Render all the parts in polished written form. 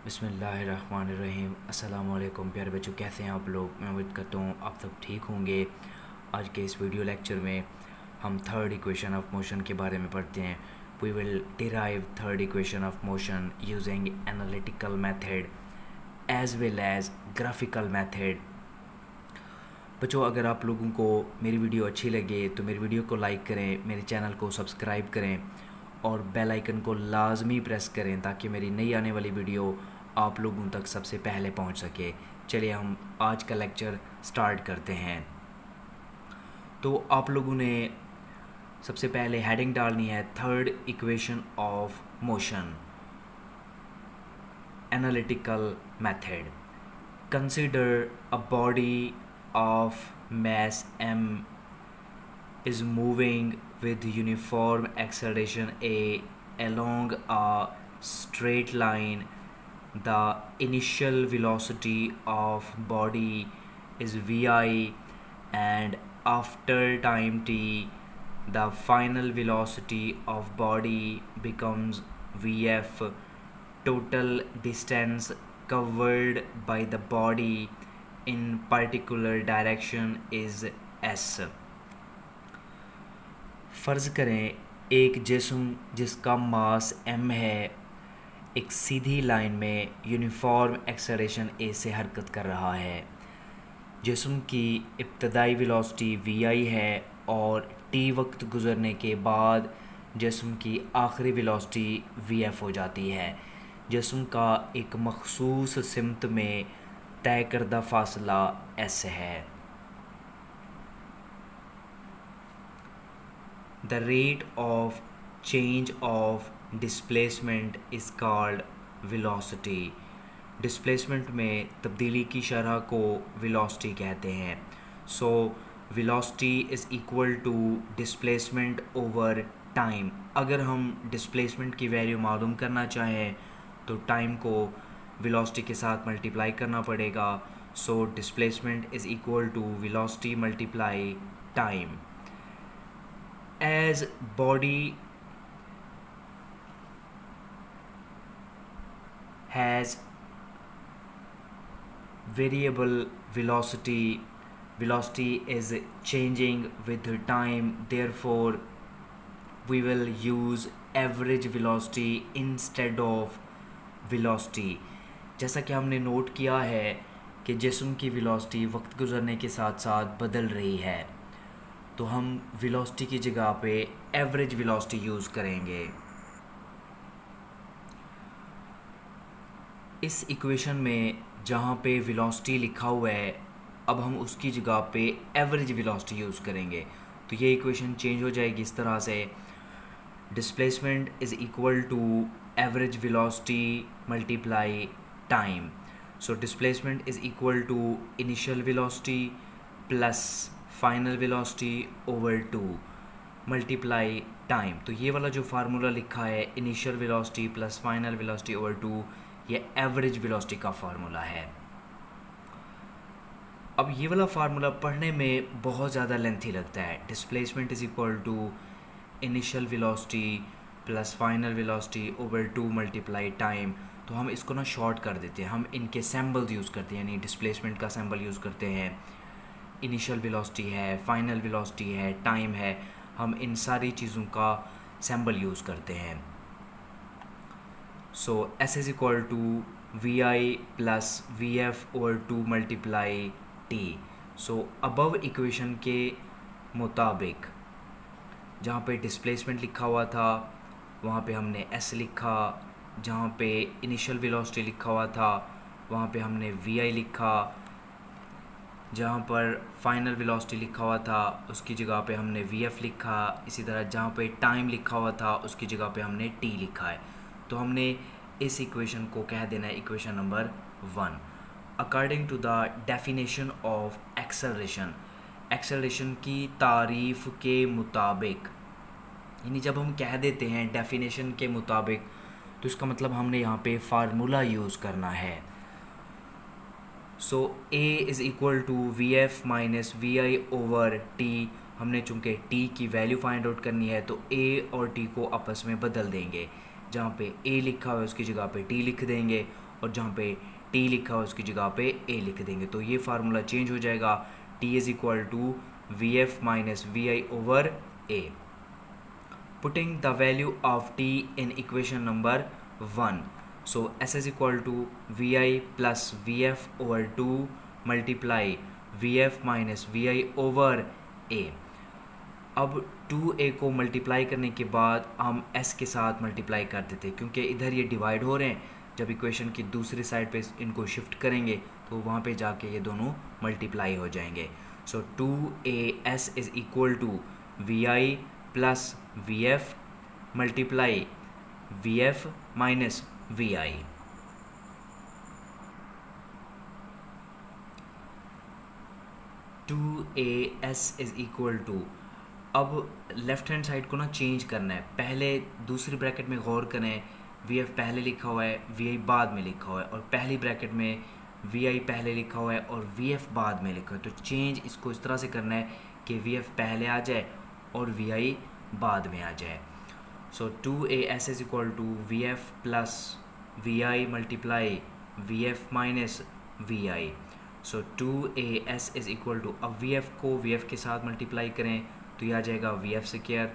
बिस्मिल्लाहिर्रहमानिर्रहीम। अस्सलाम वालेकुम प्यारे बच्चों, कैसे हैं आप लोग। मैं उम्मीद करता हूँ आप सब ठीक होंगे। आज के इस वीडियो लेक्चर में हम थर्ड इक्वेशन ऑफ मोशन के बारे में पढ़ते हैं। We will derive third equation of motion using analytical method as well as graphical method. बच्चों, अगर आप लोगों को मेरी वीडियो अच्छी लगे तो मेरी वीडियो को लाइक करें, मेरे चैनल को सब्सक्राइब करें और बेल आइकन को लाजमी प्रेस करें ताकि मेरी नई आने वाली वीडियो आप लोगों तक सबसे पहले पहुंच सके। चलिए हम आज का लेक्चर स्टार्ट करते हैं। तो आप लोगों ने सबसे पहले हेडिंग डालनी है third equation of motion analytical method. Consider a body of mass m is moving with uniform acceleration a along a straight line. The initial velocity of body is vi, and after time t the final velocity of body becomes vf. Total distance covered by the body in particular direction is s. फ़र्ज़ करें एक जिस्म जिसका मास m है एक सीधी line में uniform acceleration a से हरकत कर रहा है। जिस्म की इब्तदाई वेलोसिटी vi है और t वक्त गुज़रने के बाद जिस्म की आखिरी वेलोसिटी vf हो जाती है। जिस्म का एक मखसूस सिमत में तय करदा फासला s है। The rate of change of displacement is called velocity. Displacement में तब्दीली की शरह को वेलोसिटी कहते हैं। So velocity is equal to displacement over time. अगर हम डिस्प्लेसमेंट की वैल्यू मालूम करना चाहें तो टाइम को वेलोसिटी के साथ मल्टीप्लाई करना पड़ेगा। So displacement is equal to velocity multiply time. As body has variable velocity, velocity is changing with time, therefore we will use average velocity instead of velocity. जैसा कि हमने नोट किया है कि जिस्म की वेलोसिटी वक्त गुजरने के साथ साथ बदल रही है, तो हम वेलोसिटी की जगह पे एवरेज वेलोसिटी यूज़ करेंगे। इस इक्वेशन में जहाँ पे वेलोसिटी लिखा हुआ है, अब हम उसकी जगह पे एवरेज वेलोसिटी यूज़ करेंगे। तो ये इक्वेशन चेंज हो जाएगी इस तरह से, displacement is equal to average velocity multiply time. So displacement is equal to initial velocity plus final velocity over 2 multiply time. तो ये वाला जो फार्मूला लिखा है initial velocity plus final velocity over 2, ये एवरेज वेलोसिटी का फार्मूला है। अब ये वाला फार्मूला पढ़ने में बहुत ज़्यादा लेंथी लगता है। Displacement is equal to initial velocity plus final velocity over 2 multiply time. तो हम इसको ना शॉर्ट कर देते हैं, हम इनके सिंबल्स यूज़ करते हैं, यानी डिस्प्लेसमेंट का सिंबल यूज़ करते हैं, इनिशियल वेलोसिटी है, फाइनल वेलोसिटी है, टाइम है, हम इन सारी चीज़ों का सिंबल यूज़ करते हैं। So S is equal to V I plus V F over 2 multiply T. So above equation के मुताबिक जहाँ पे डिस्प्लेसमेंट लिखा हुआ था वहाँ पे हमने एस लिखा, जहाँ पे इनिशियल वेलोसिटी लिखा हुआ था वहाँ पे हमने वी आई लिखा, जहाँ पर फाइनल वेलोसिटी लिखा हुआ था उसकी जगह पे हमने वी एफ लिखा, इसी तरह जहाँ पे टाइम लिखा हुआ था उसकी जगह पे हमने टी लिखा है। तो हमने इस इक्वेशन को कह देना है equation number 1। According to the definition of acceleration, acceleration की तारीफ़ के मुताबिक, यानी जब हम कह देते हैं डेफिनेशन के मुताबिक तो इसका मतलब हमने यहाँ पे फार्मूला यूज़ करना है। So A is equal to V F minus V I over T. हमने चूँकि टी की वैल्यू फाइंड आउट करनी है तो ए और टी को आपस में बदल देंगे। जहाँ पे ए लिखा हुआ है उसकी जगह पे टी लिख देंगे और जहाँ पे टी लिखा है उसकी जगह पे ए लिख देंगे, तो ये फार्मूला चेंज हो जाएगा, T is equal to V F minus V I over A. Putting the value of t in equation number 1, so s is equal to vi plus vf over 2 multiply vf minus vi over a. अब 2a को multiply करने के बाद हम s के साथ multiply कर देते हैं, क्योंकि इधर ये डिवाइड हो रहे हैं. जब इक्वेशन की दूसरी साइड पे इनको शिफ्ट करेंगे तो वहाँ पे जाके ये दोनों मल्टीप्लाई हो जाएंगे. So 2as is equal to vi plus vf multiply vf minus vi. Two A S is equal to, अब लेफ्ट हैंड साइड को ना चेंज करना है. पहले दूसरी ब्रैकेट में गौर करें, vf पहले लिखा हुआ है, vi बाद में लिखा हुआ है, और पहली ब्रैकेट में vi पहले लिखा हुआ है और vf बाद में लिखा हुआ है. तो चेंज इसको इस तरह से करना है कि vf पहले आ जाए और vi बाद में आ जाए. So 2as is equal to vf plus vi multiply vf minus vi. So 2as is equal to, अब vf को vf के साथ मल्टीप्लाई करें तो यह आ जाएगा vf स्क्वायर,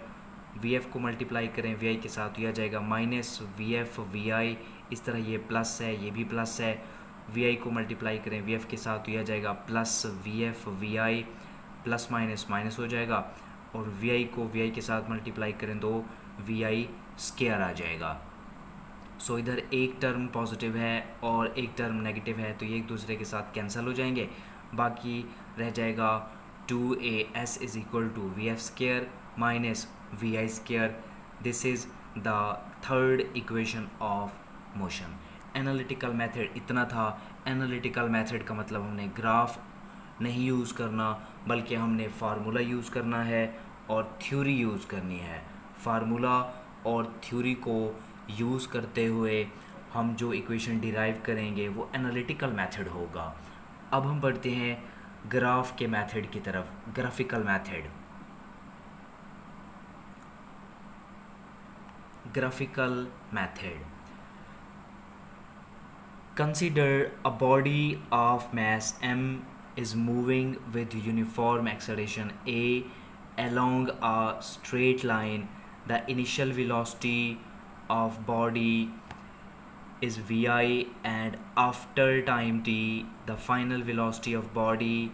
vf को मल्टीप्लाई करें vi के साथ तो यह आ जाएगा माइनस vf vi. इस तरह ये प्लस है, ये भी प्लस है. vi को मल्टीप्लाई करें vf के साथ तो यह आ जाएगा plus vf vi, plus minus minus हो जाएगा, और vi को vi के साथ मल्टीप्लाई करें तो vi स्क्वायर आ जाएगा. सो इधर एक टर्म पॉजिटिव है और एक टर्म नेगेटिव है, तो ये एक दूसरे के साथ कैंसिल हो जाएंगे. बाकी रह जाएगा 2as is equal to vf square minus vi square. This is the third equation of motion. Analytical method इतना था. एनालिटिकल मेथड का मतलब हमने ग्राफ नहीं यूज़ करना, बल्कि हमने फार्मूला यूज़ करना है और थ्योरी यूज़ करनी है. फार्मूला और थ्योरी को यूज़ करते हुए हम जो इक्वेशन डिराइव करेंगे वो एनालिटिकल मेथड होगा. अब हम बढ़ते हैं ग्राफ के मेथड की तरफ, graphical method. Graphical method. Consider a body of mass m is moving with uniform acceleration a along a straight line. The initial velocity of body is vi, and after time t the final velocity of body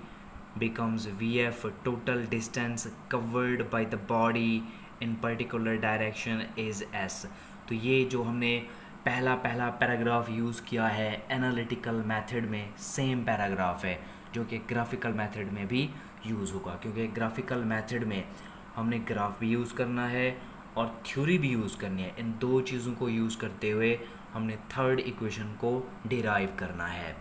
becomes vf. Total distance covered by the body in particular direction is s. तो ये जो हमने पहला paragraph use किया है analytical method में, same paragraph है जो कि ग्राफिकल मेथड में भी यूज़ होगा, क्योंकि ग्राफिकल मेथड में हमने ग्राफ भी यूज़ करना है और थ्योरी भी यूज़ करनी है. इन दो चीज़ों को यूज़ करते हुए हमने थर्ड इक्वेशन को डिराइव करना है.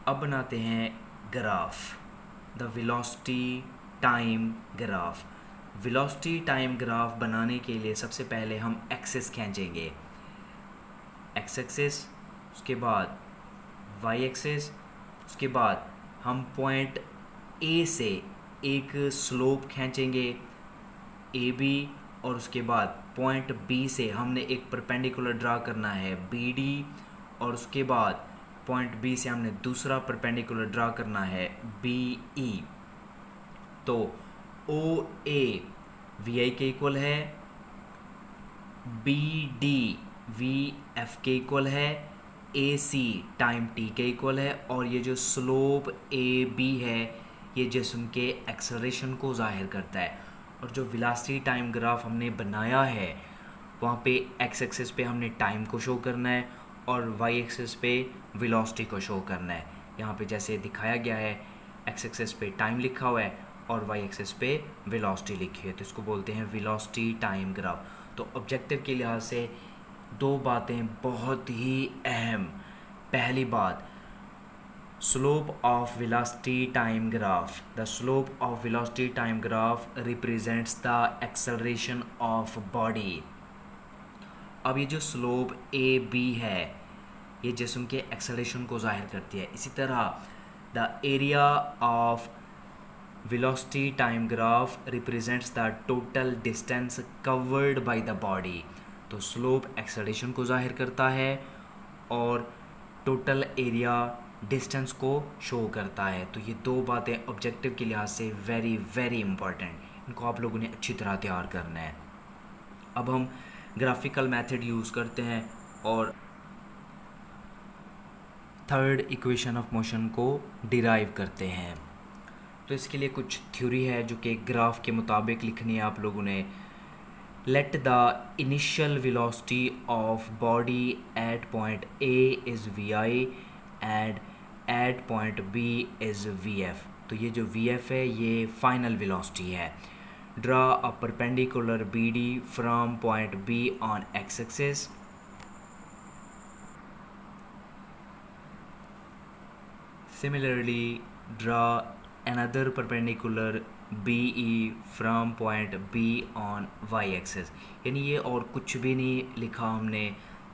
अब बनाते हैं graph, the velocity time graph. Velocity time graph बनाने के लिए सबसे पहले हम एक्सेस खींचेंगे, एक्स एक्सेस, उसके बाद वाई एक्सेस, उसके बाद हम पॉइंट ए से एक स्लोप खींचेंगे ए बी, और उसके बाद पॉइंट बी से हमने एक परपेंडिकुलर ड्रा करना है बी डी, और उसके बाद पॉइंट बी से हमने दूसरा परपेंडिकुलर ड्रा करना है बी ई. तो ओ ए वी आई के इक्वल है, बी डी वी एफ के इक्वल है, ए सी टाइम टी के इक्वल है, और ये जो स्लोप ए बी है ये जिस्म के एक्सेलरेशन को ज़ाहिर करता है. और जो वेलोसिटी टाइम ग्राफ हमने बनाया है वहाँ पे एक्स एक्सिस पे हमने टाइम को शो करना है और वाई एक्सिस पे वेलोसिटी को शो करना है. यहाँ पे जैसे दिखाया गया है, एक्स एक्सिस पे टाइम लिखा हुआ है और वाई एक्सिस पे वेलोसिटी लिखी है, तो इसको बोलते हैं वेलोसिटी टाइम ग्राफ. तो ऑब्जेक्टिव के लिहाज से दो बातें बहुत ही अहम. पहली बात, slope of velocity time graph. The slope of velocity time graph represents the acceleration of body. अब ये जो स्लोप ए बी है ये जिस्म के एक्सेलरेशन को ज़ाहिर करती है. इसी तरह the area of velocity time graph represents the total distance covered by the body. तो स्लोप एक्सेलरेशन को जाहिर करता है और टोटल एरिया डिस्टेंस को शो करता है. तो ये दो बातें ऑब्जेक्टिव के लिहाज से वेरी वेरी इंपॉर्टेंट, इनको आप लोगों ने अच्छी तरह तैयार करना है. अब हम ग्राफिकल मेथड यूज़ करते हैं और थर्ड इक्वेशन ऑफ मोशन को डिराइव करते हैं. तो इसके लिए कुछ थ्योरी है जो कि ग्राफ के मुताबिक लिखनी है आप लोगों ने. Let the initial velocity of body at point A is V I and at point B is V F. तो ये जो वी एफ है ये फाइनल वेलोसिटी है. Draw a perpendicular B D from point B on X axis. Similarly, draw another perpendicular BE from point B on y-axis. यानी ये और कुछ भी नहीं लिखा हमने,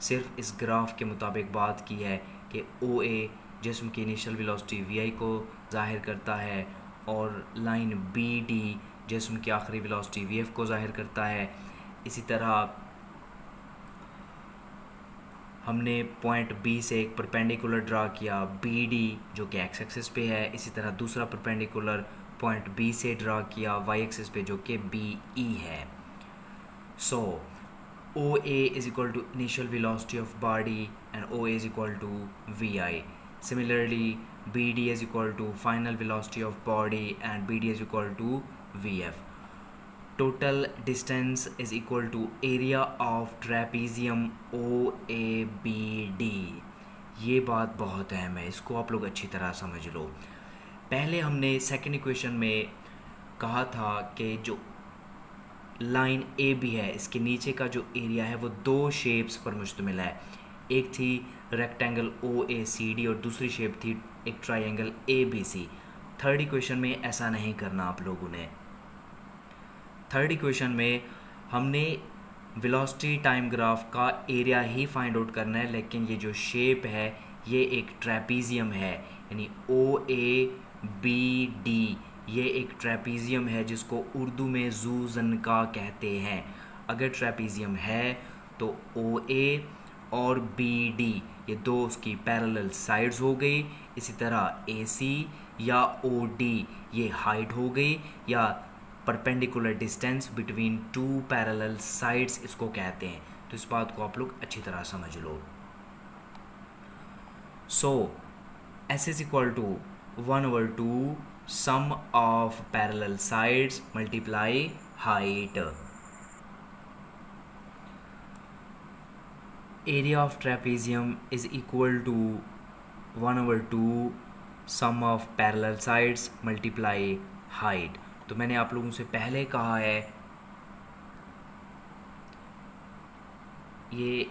सिर्फ इस ग्राफ के मुताबिक बात की है कि OA जिस्म की इनिशियल वेलोसिटी VI को ज़ाहिर करता है और लाइन BD जिस्म की आखिरी वेलोसिटी VF को ज़ाहिर करता है. इसी तरह हमने पॉइंट बी से एक परपेंडिकुलर ड्रा किया BD जो कि एक्स एक्सिस पे है. इसी तरह दूसरा परपेंडिकुलर पॉइंट बी से ड्रा किया वाई एक्सिस पे जो कि BE है. So OA is equal to initial velocity of body and OA is equal to VI. Similarly BD is equal to final velocity of body and BD is equal to VF. Total distance is equal to area of trapezium OABD. ये बात बहुत अहम है, इसको आप लोग अच्छी तरह समझ लो. पहले हमने सेकंड इक्वेशन में कहा था कि जो लाइन AB है इसके नीचे का जो एरिया है वो दो शेप्स पर मुश्तमिल है. एक थी रेक्टेंगल OACD और दूसरी शेप थी एक ट्रायंगल ABC. थर्ड इक्वेशन में ऐसा नहीं करना आप लोगों ने. थर्ड इक्वेशन में हमने वेलोसिटी टाइम ग्राफ का एरिया ही फाइंड आउट करना है, लेकिन ये जो शेप है ये एक ट्रेपीजियम है. यानी OABD ये एक ट्रेपीजियम है जिसको उर्दू में ज़ू-ज़नका कहते हैं. अगर ट्रेपीजियम है तो OA और BD ये दो उसकी पैरेलल साइड्स हो गई. इसी तरह AC या OD ये हाइट हो गई या perpendicular distance between two parallel sides इसको कहते हैं. तो इस बात को आप लोग अच्छी तरह समझ लो. So S is equal to 1/2 sum of parallel sides multiply height. Area of trapezium is equal to 1/2 sum of parallel sides multiply height. तो मैंने आप लोगों से पहले कहा है ये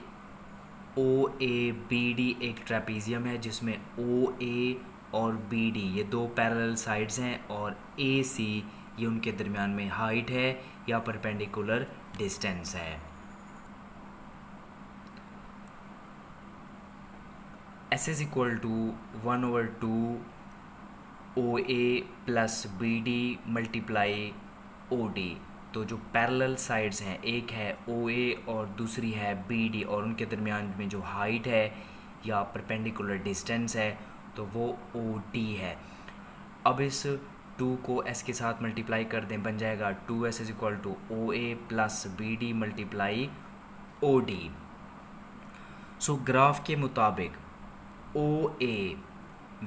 OABD एक ट्रेपीजियम है जिसमें OA और BD ये दो पैरेलल साइड्स हैं और AC ये उनके दरमियान में हाइट है या परपेंडिकुलर डिस्टेंस है. S is equal to 1/2 OA plus BD multiply OD. तो जो पैरेलल साइड्स हैं एक है OA और दूसरी है BD और उनके दरमियान में जो हाइट है या परपेंडिकुलर डिस्टेंस है तो वो OD है. अब इस 2 को S के साथ मल्टीप्लाई कर दें, बन जाएगा 2S is equal to OA plus BD multiply OD. So graph के मुताबिक OA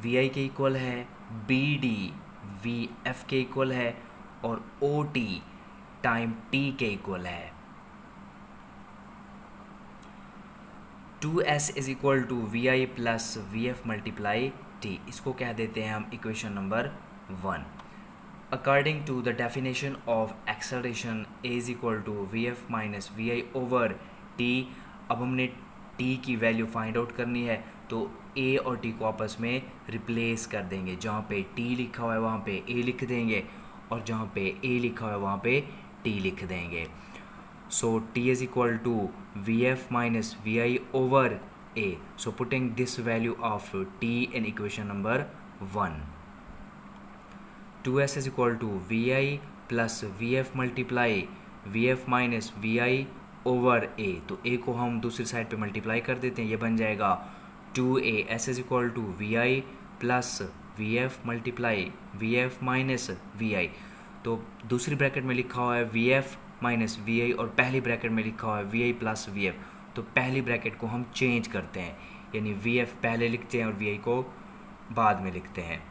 VI के इक्वल है, BD VF के इक्वल है और OT टाइम T के इक्वल है. 2S is equal to VI plus VF multiply T. इसको कह देते हैं हम equation number 1. According to the definition of acceleration A is equal to VF minus VI over T. अब हमने T की वैल्यू फाइंड आउट करनी है तो A और T को आपस में रिप्लेस कर देंगे. जहाँ पे T लिखा हुआ है वहाँ पे A लिख देंगे और जहाँ पे A लिखा हुआ है वहाँ पे T लिख देंगे. So T is equal to VF minus VI over A. So putting this value of T in equation number 1. 2s is equal to V I plus V F multiply V F minus V I over A. तो A को हम दूसरी side पे multiply कर देते हैं, ये बन जाएगा 2a S is equal to V I plus V F multiply V F minus V I. तो दूसरी ब्रैकेट में लिखा हुआ है V F minus V I और पहली ब्रैकेट में लिखा हुआ है V I plus V F. तो पहली ब्रैकेट को हम चेंज करते हैं, यानी वी एफ पहले लिखते हैं और वी आई को बाद में लिखते हैं।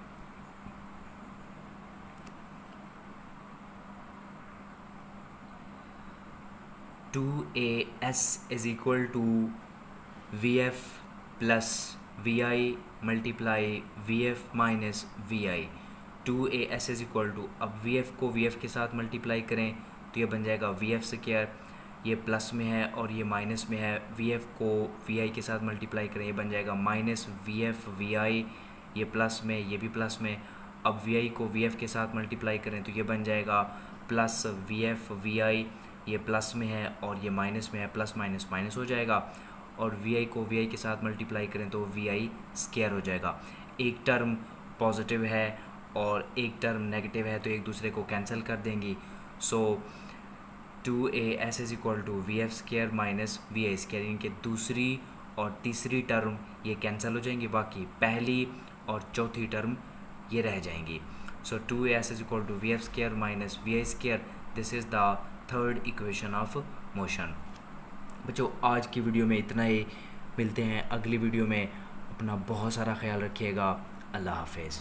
Two A S is equal to V F plus V I multiply V F minus V I. 2as is equal to, अब वी एफ को वी एफ के साथ मल्टीप्लाई करें तो ये बन जाएगा वी एफ स्क्वायर, ये प्लस में है और ये माइनस में है। वी एफ को वी आई के साथ मल्टीप्लाई करें, ये बन जाएगा minus V F V I, ये प्लस में, ये भी प्लस में। अब वी आई को वी एफ के साथ मल्टीप्लाई करें तो ये बन जाएगा plus V F V I, ये प्लस में है और ये माइनस में है, प्लस माइनस माइनस हो जाएगा। और वी आई को वी आई के साथ मल्टीप्लाई करें तो वी आई स्क्वायर हो जाएगा। एक टर्म पॉजिटिव है और एक टर्म नेगेटिव है तो एक दूसरे को कैंसिल कर देंगी। So 2as is equal to V F square minus V I square, इनके दूसरी और तीसरी टर्म ये कैंसिल हो जाएंगी, बाकी पहली और चौथी टर्म ये रह जाएंगी। So 2as is equal to V F square minus V I square, this is the third equation of motion. बच्चों आज की वीडियो में इतना ही, मिलते हैं अगली वीडियो में। अपना बहुत सारा ख्याल रखिएगा। अल्लाह हाफिज़।